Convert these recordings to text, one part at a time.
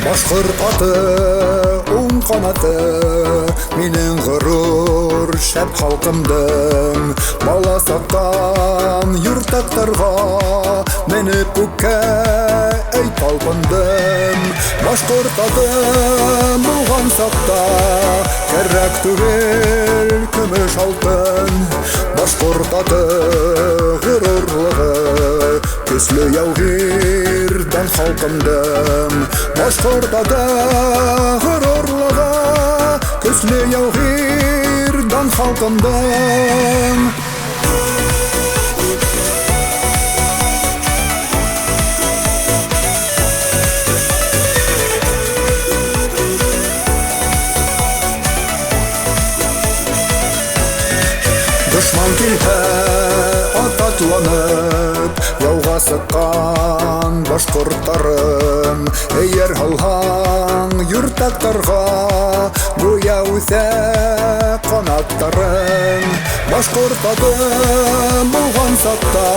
Башкорт аты, уң канаты, минең горур шәп халкымдың. Бала сактан юртактарга менеп күккә әй талпындым. Башкорт аты булган сакта кәрәк түгел көмеш алтын. Башкорт аты горурлыгы көсле яугирдан халкымдың. Башкорт аты горурлыгы көсле яугирдан халкымдың. Дошман килһә ататланып, яуга сыккан башкорттарым. Әйер алһаң юртактарга, гүя үсә канаттарың. Башкорт аты булган сакта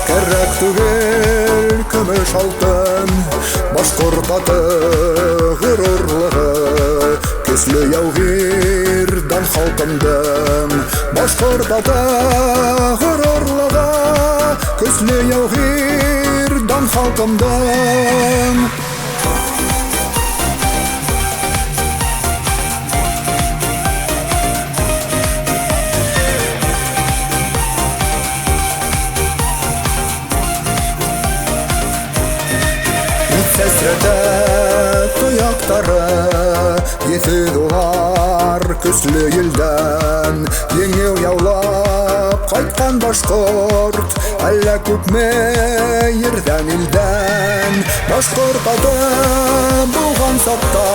кәрәк түгел көмеш алтын. Башкорт аты горурлыгы көсле яугирдан халкымдың. Башкорт аты горурлыгы көсле яугирдан халкымдың. Сәсрәтә тояктары, еті дулар көсле елдән. Еңеу яулап кайткан башкорт, әллә күпме ердән илдән. Башкорт аты булган сакта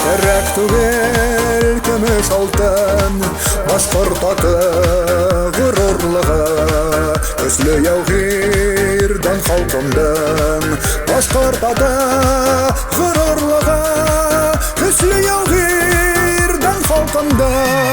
кәрәк түгел көмеш алтын. Башкорт аты горурлыгы көсле яугирдан халкымдың. Башкорт аты горурлыгы көсле яугирдан халкымдың.